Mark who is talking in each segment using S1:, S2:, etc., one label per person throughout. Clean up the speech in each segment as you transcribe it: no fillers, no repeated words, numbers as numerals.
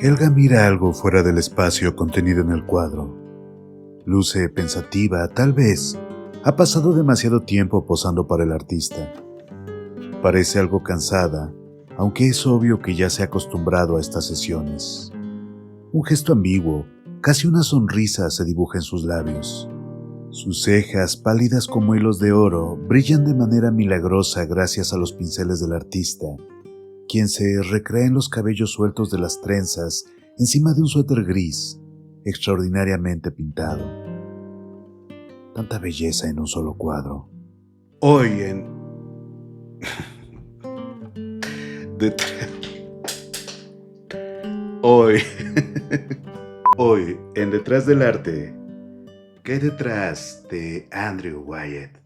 S1: Helga mira algo fuera del espacio contenido en el cuadro. Luce pensativa, tal vez. Ha pasado demasiado tiempo posando para el artista. Parece algo cansada, aunque es obvio que ya se ha acostumbrado a estas sesiones. Un gesto ambiguo, casi una sonrisa se dibuja en sus labios. Sus cejas, pálidas como hilos de oro, brillan de manera milagrosa gracias a los pinceles del artista, quien se recrea en los cabellos sueltos de las trenzas encima de un suéter gris, extraordinariamente pintado. Tanta belleza en un solo cuadro.
S2: Hoy en... Hoy... Hoy en Detrás del Arte. ¿Qué hay detrás de Andrew Wyatt?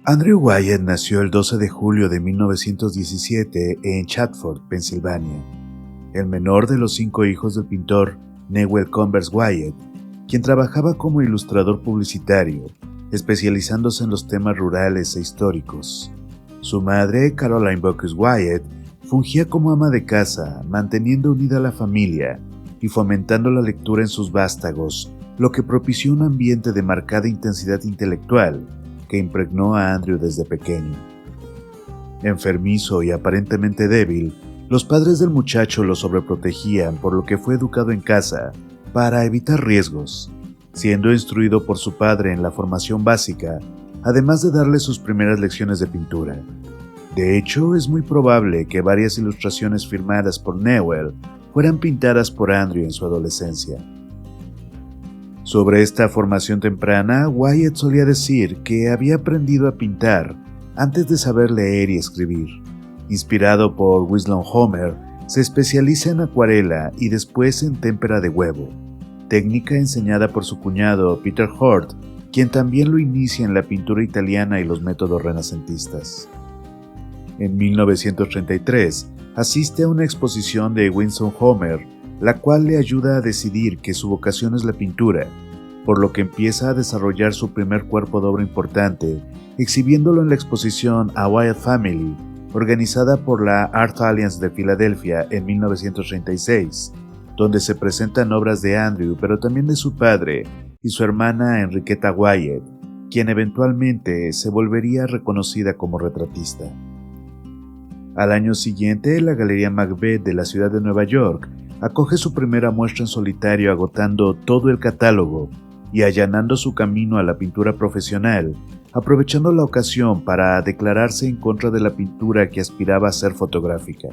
S1: Andrew Wyatt nació el 12 de julio de 1917 en Chatford, Pensilvania, el menor de los 5 hijos del pintor Newell Converse Wyatt, quien trabajaba como ilustrador publicitario, especializándose en los temas rurales e históricos. Su madre, Caroline Bocuse Wyatt, fungía como ama de casa, manteniendo unida a la familia y fomentando la lectura en sus vástagos, lo que propició un ambiente de marcada intensidad intelectual que impregnó a Andrew desde pequeño. Enfermizo y aparentemente débil, los padres del muchacho lo sobreprotegían, por lo que fue educado en casa para evitar riesgos, siendo instruido por su padre en la formación básica, además de darle sus primeras lecciones de pintura. De hecho, es muy probable que varias ilustraciones firmadas por Newell fueran pintadas por Andrew en su adolescencia. Sobre esta formación temprana, Wyatt solía decir que había aprendido a pintar antes de saber leer y escribir. Inspirado por Winslow Homer, se especializa en acuarela y después en témpera de huevo, técnica enseñada por su cuñado Peter Hort, quien también lo inicia en la pintura italiana y los métodos renacentistas. En 1933, asiste a una exposición de Winslow Homer, la cual le ayuda a decidir que su vocación es la pintura, por lo que empieza a desarrollar su primer cuerpo de obra importante, exhibiéndolo en la exposición A Wyatt Family, organizada por la Art Alliance de Filadelfia en 1936, donde se presentan obras de Andrew, pero también de su padre y su hermana Enriqueta Wyatt, quien eventualmente se volvería reconocida como retratista. Al año siguiente, la Galería Macbeth de la ciudad de Nueva York acoge su primera muestra en solitario, agotando todo el catálogo y allanando su camino a la pintura profesional, aprovechando la ocasión para declararse en contra de la pintura que aspiraba a ser fotográfica.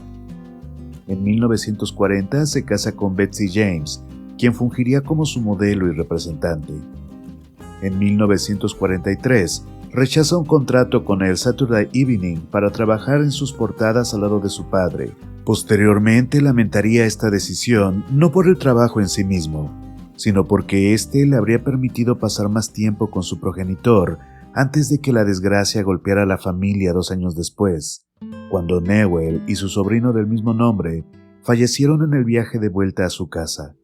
S1: En 1940 se casa con Betsy James, quien fungiría como su modelo y representante. En 1943, rechaza un contrato con el Saturday Evening para trabajar en sus portadas al lado de su padre. Posteriormente lamentaría esta decisión no por el trabajo en sí mismo, sino porque éste le habría permitido pasar más tiempo con su progenitor antes de que la desgracia golpeara a la familia 2 años después, cuando Newell y su sobrino del mismo nombre fallecieron en el viaje de vuelta a su casa.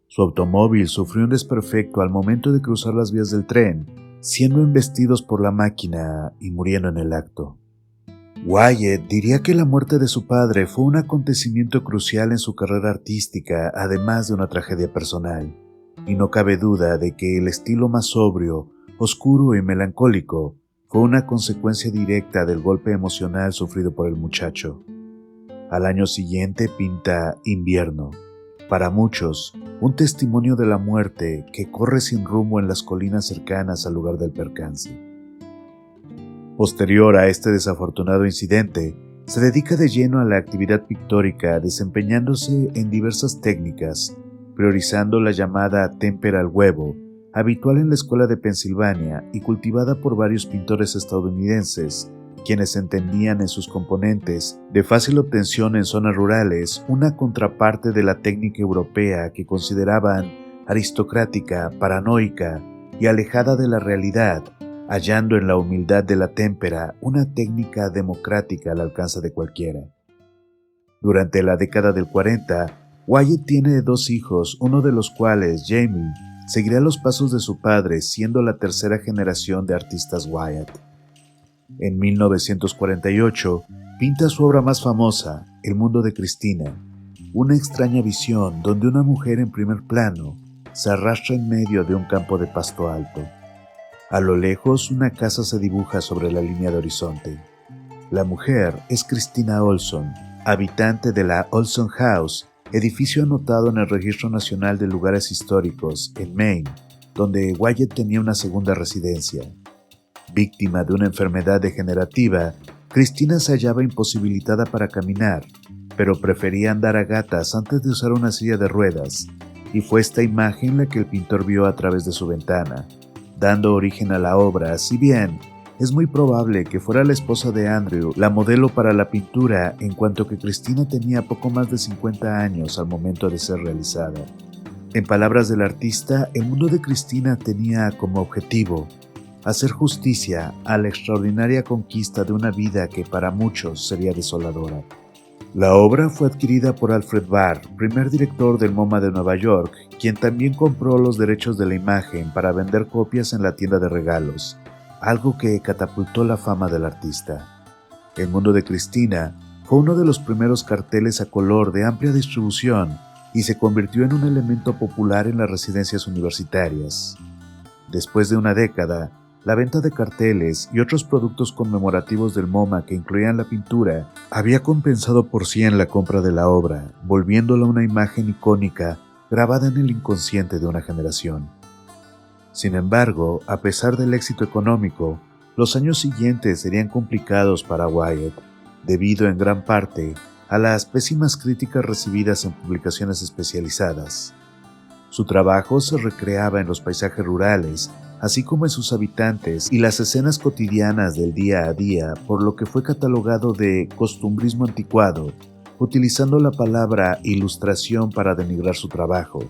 S1: Su automóvil sufrió un desperfecto al momento de cruzar las vías del tren, siendo embestidos por la máquina y muriendo en el acto. Wyatt diría que la muerte de su padre fue un acontecimiento crucial en su carrera artística, además de una tragedia personal, y no cabe duda de que el estilo más sobrio, oscuro y melancólico fue una consecuencia directa del golpe emocional sufrido por el muchacho. Al año siguiente pinta Invierno, para muchos, un testimonio de la muerte que corre sin rumbo en las colinas cercanas al lugar del percance. Posterior a este desafortunado incidente, se dedica de lleno a la actividad pictórica, desempeñándose en diversas técnicas, priorizando la llamada témpera al huevo, habitual en la escuela de Pensilvania y cultivada por varios pintores estadounidenses, quienes entendían en sus componentes, de fácil obtención en zonas rurales, una contraparte de la técnica europea que consideraban aristocrática, paranoica y alejada de la realidad, hallando en la humildad de la témpera una técnica democrática al alcance de cualquiera. Durante la década del 40, Wyatt tiene 2 hijos, uno de los cuales, Jamie, seguiría los pasos de su padre, siendo la tercera generación de artistas Wyatt. En 1948, pinta su obra más famosa, El mundo de Cristina, una extraña visión donde una mujer en primer plano se arrastra en medio de un campo de pasto alto. A lo lejos, una casa se dibuja sobre la línea de horizonte. La mujer es Christina Olson, habitante de la Olson House, edificio anotado en el Registro Nacional de Lugares Históricos en Maine, donde Wyatt tenía una segunda residencia. Víctima de una enfermedad degenerativa, Christina se hallaba imposibilitada para caminar, pero prefería andar a gatas antes de usar una silla de ruedas, y fue esta imagen la que el pintor vio a través de su ventana, dando origen a la obra, si bien es muy probable que fuera la esposa de Andrew la modelo para la pintura, en cuanto que Christina tenía poco más de 50 años al momento de ser realizada. En palabras del artista, el mundo de Christina tenía como objetivo hacer justicia a la extraordinaria conquista de una vida que para muchos sería desoladora. La obra fue adquirida por Alfred Barr, primer director del MoMA de Nueva York, quien también compró los derechos de la imagen para vender copias en la tienda de regalos, algo que catapultó la fama del artista. El mundo de Christina fue uno de los primeros carteles a color de amplia distribución y se convirtió en un elemento popular en las residencias universitarias. Después de una década, la venta de carteles y otros productos conmemorativos del MoMA que incluían la pintura había compensado por 100 la compra de la obra, volviéndola una imagen icónica grabada en el inconsciente de una generación. Sin embargo, a pesar del éxito económico, los años siguientes serían complicados para Wyatt, debido en gran parte a las pésimas críticas recibidas en publicaciones especializadas. Su trabajo se recreaba en los paisajes rurales, así como en sus habitantes y las escenas cotidianas del día a día, por lo que fue catalogado de costumbrismo anticuado, utilizando la palabra ilustración para denigrar su trabajo,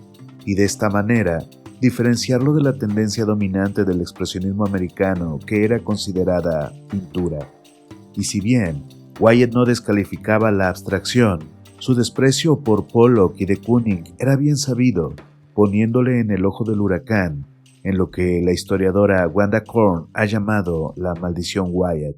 S1: y de esta manera diferenciarlo de la tendencia dominante del expresionismo americano, que era considerada pintura. Y si bien Wyatt no descalificaba la abstracción, su desprecio por Pollock y de Kooning era bien sabido, poniéndole en el ojo del huracán, en lo que la historiadora Wanda Korn ha llamado la maldición Wyatt.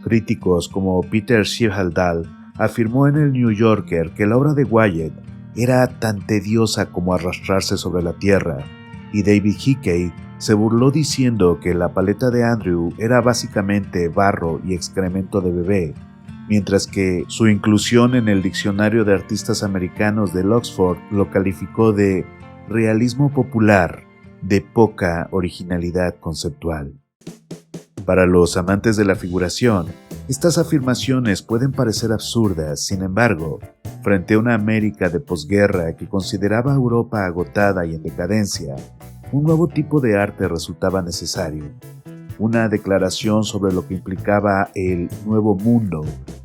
S1: Críticos como Peter Sheehaldahl afirmó en el New Yorker que la obra de Wyatt era tan tediosa como arrastrarse sobre la tierra, y David Hickey se burló diciendo que la paleta de Andrew era básicamente barro y excremento de bebé, mientras que su inclusión en el Diccionario de Artistas Americanos del Oxford lo calificó de realismo popular, de poca originalidad conceptual. Para los amantes de la figuración, estas afirmaciones pueden parecer absurdas, sin embargo, frente a una América de posguerra que consideraba a Europa agotada y en decadencia, un nuevo tipo de arte resultaba necesario, una declaración sobre lo que implicaba el nuevo mundo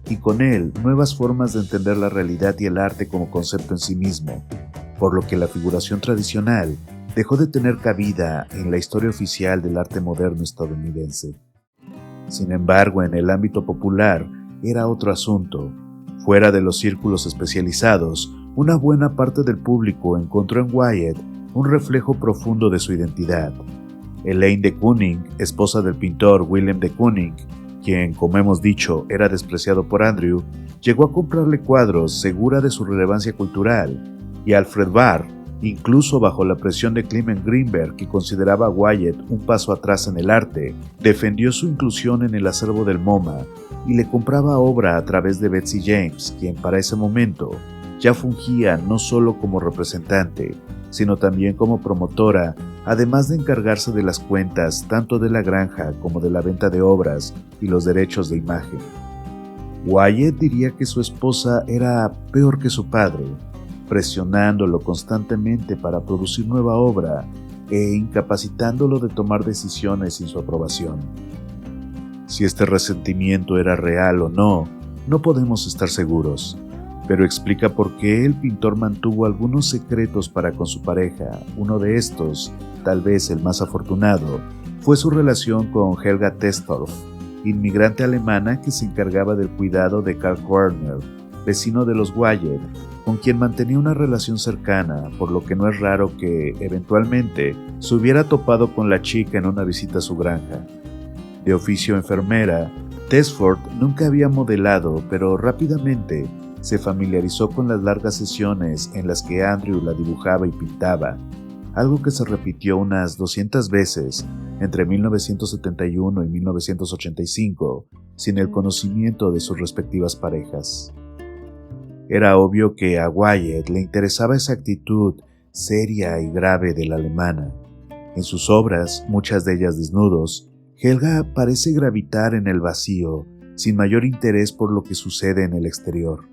S1: y con él nuevas formas de entender la realidad y el arte como concepto en sí mismo, por lo que la figuración tradicional dejó de tener cabida en la historia oficial del arte moderno estadounidense. Sin embargo, en el ámbito popular era otro asunto. Fuera de los círculos especializados, una buena parte del público encontró en Wyatt un reflejo profundo de su identidad. Elaine de Kooning, esposa del pintor Willem de Kooning, quien, como hemos dicho, era despreciado por Andrew, llegó a comprarle cuadros segura de su relevancia cultural, y Alfred Barr, incluso bajo la presión de Clement Greenberg, que consideraba a Wyatt un paso atrás en el arte, defendió su inclusión en el acervo del MoMA y le compraba obra a través de Betsy James, quien para ese momento ya fungía no solo como representante, sino también como promotora, además de encargarse de las cuentas tanto de la granja como de la venta de obras y los derechos de imagen. Wyatt diría que su esposa era peor que su padre, presionándolo constantemente para producir nueva obra e incapacitándolo de tomar decisiones sin su aprobación. Si este resentimiento era real o no, no podemos estar seguros, pero explica por qué el pintor mantuvo algunos secretos para con su pareja. Uno de estos, tal vez el más afortunado, fue su relación con Helga Testorff, inmigrante alemana que se encargaba del cuidado de Karl Werner, vecino de los Wyatt, con quien mantenía una relación cercana, por lo que no es raro que, eventualmente, se hubiera topado con la chica en una visita a su granja. De oficio enfermera, Tesford nunca había modelado, pero rápidamente se familiarizó con las largas sesiones en las que Andrew la dibujaba y pintaba, algo que se repitió unas 200 veces entre 1971 y 1985, sin el conocimiento de sus respectivas parejas. Era obvio que a Wyatt le interesaba esa actitud seria y grave de la alemana. En sus obras, muchas de ellas desnudos, Helga parece gravitar en el vacío, sin mayor interés por lo que sucede en el exterior.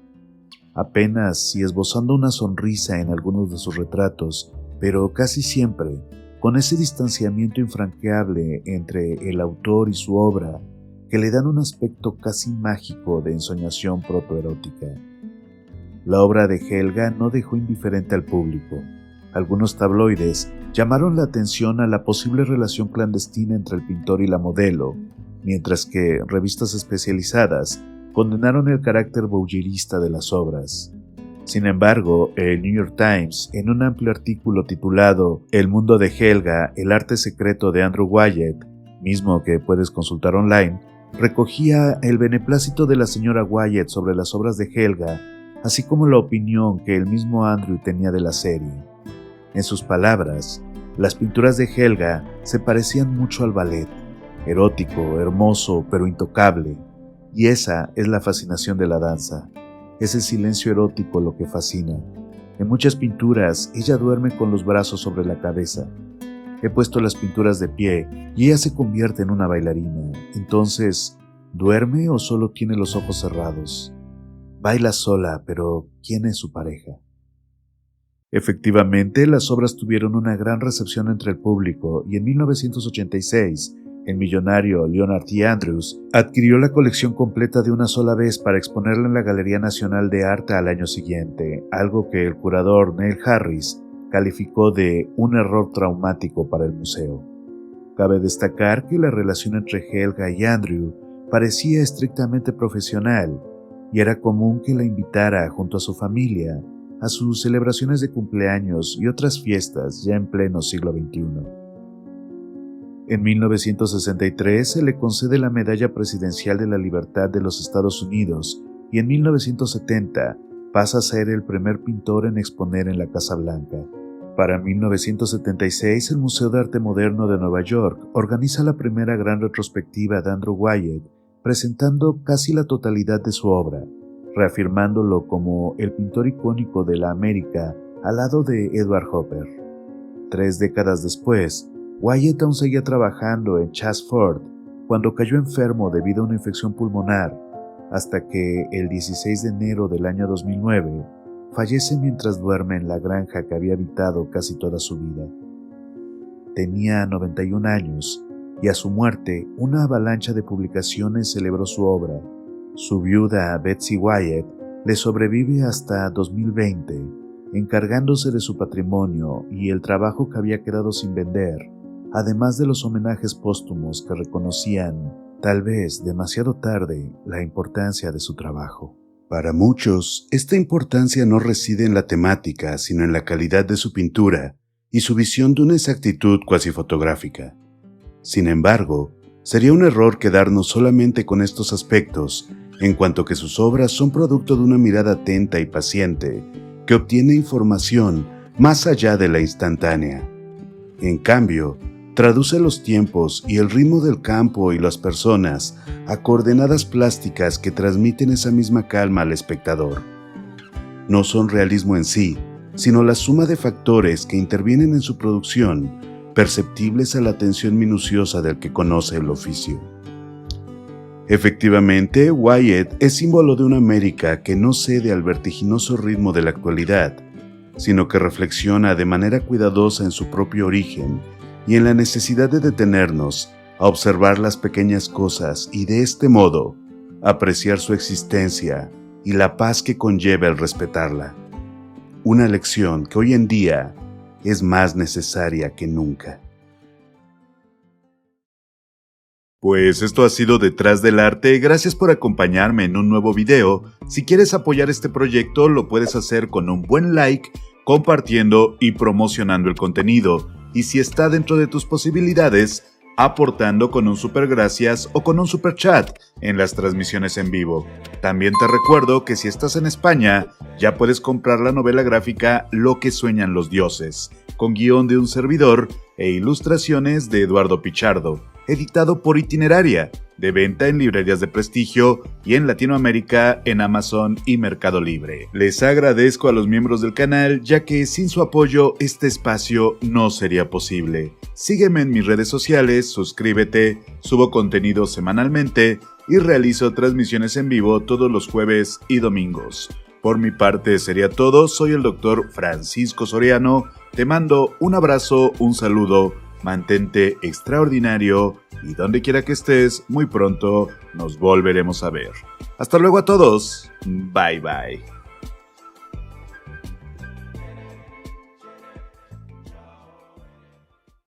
S1: Apenas si esbozando una sonrisa en algunos de sus retratos, pero casi siempre con ese distanciamiento infranqueable entre el autor y su obra que le dan un aspecto casi mágico de ensoñación protoerótica. La obra de Helga no dejó indiferente al público. Algunos tabloides llamaron la atención a la posible relación clandestina entre el pintor y la modelo, mientras que revistas especializadas condenaron el carácter voyeurista de las obras. Sin embargo, el New York Times, en un amplio artículo titulado El mundo de Helga, el arte secreto de Andrew Wyatt, mismo que puedes consultar online, recogía el beneplácito de la señora Wyatt sobre las obras de Helga, así como la opinión que el mismo Andrew tenía de la serie. En sus palabras, las pinturas de Helga se parecían mucho al ballet, erótico, hermoso, pero intocable, y esa es la fascinación de la danza. Es el silencio erótico lo que fascina. En muchas pinturas, ella duerme con los brazos sobre la cabeza. He puesto las pinturas de pie y ella se convierte en una bailarina. Entonces, ¿duerme o solo tiene los ojos cerrados? Baila sola, pero ¿quién es su pareja? Efectivamente, las obras tuvieron una gran recepción entre el público y en 1986, el millonario Leonard T. Andrews adquirió la colección completa de una sola vez para exponerla en la Galería Nacional de Arte al año siguiente, algo que el curador Neil Harris calificó de un error traumático para el museo. Cabe destacar que la relación entre Helga y Andrew parecía estrictamente profesional y era común que la invitara junto a su familia a sus celebraciones de cumpleaños y otras fiestas ya en pleno siglo XXI. En 1963 se le concede la Medalla Presidencial de la Libertad de los Estados Unidos y en 1970 pasa a ser el primer pintor en exponer en la Casa Blanca. Para 1976, el Museo de Arte Moderno de Nueva York organiza la primera gran retrospectiva de Andrew Wyatt, presentando casi la totalidad de su obra, reafirmándolo como el pintor icónico de la América al lado de Edward Hopper. 3 décadas después, Wyatt aún seguía trabajando en Chatsworth cuando cayó enfermo debido a una infección pulmonar, hasta que el 16 de enero del año 2009 fallece mientras duerme en la granja que había habitado casi toda su vida. Tenía 91 años y a su muerte una avalancha de publicaciones celebró su obra. Su viuda, Betsy Wyatt, le sobrevive hasta 2020, encargándose de su patrimonio y el trabajo que había quedado sin vender, además de los homenajes póstumos que reconocían, tal vez demasiado tarde, la importancia de su trabajo.
S2: Para muchos, esta importancia no reside en la temática, sino en la calidad de su pintura y su visión de una exactitud cuasi fotográfica. Sin embargo, sería un error quedarnos solamente con estos aspectos, en cuanto que sus obras son producto de una mirada atenta y paciente que obtiene información más allá de la instantánea. En cambio, traduce los tiempos y el ritmo del campo y las personas a coordenadas plásticas que transmiten esa misma calma al espectador. No son realismo en sí, sino la suma de factores que intervienen en su producción, perceptibles a la atención minuciosa del que conoce el oficio. Efectivamente, Wyatt es símbolo de una América que no cede al vertiginoso ritmo de la actualidad, sino que reflexiona de manera cuidadosa en su propio origen y en la necesidad de detenernos a observar las pequeñas cosas y de este modo apreciar su existencia y la paz que conlleva el respetarla. Una lección que hoy en día es más necesaria que nunca.
S1: Pues esto ha sido Detrás del Arte, gracias por acompañarme en un nuevo video. Si quieres apoyar este proyecto lo puedes hacer con un buen like, compartiendo y promocionando el contenido, y si está dentro de tus posibilidades, aportando con un super gracias o con un super chat en las transmisiones en vivo. También te recuerdo que si estás en España, ya puedes comprar la novela gráfica Lo que sueñan los dioses, con guión de un servidor e ilustraciones de Eduardo Pichardo, editado por Itineraria, de venta en librerías de prestigio y en Latinoamérica en Amazon y Mercado Libre. Les agradezco a los miembros del canal, ya que sin su apoyo este espacio no sería posible. Sígueme en mis redes sociales, suscríbete, subo contenido semanalmente y realizo transmisiones en vivo todos los jueves y domingos. Por mi parte sería todo, soy el Dr. Francisco Soriano, te mando un abrazo, un saludo, mantente extraordinario y donde quiera que estés, muy pronto nos volveremos a ver. Hasta luego a todos, bye bye.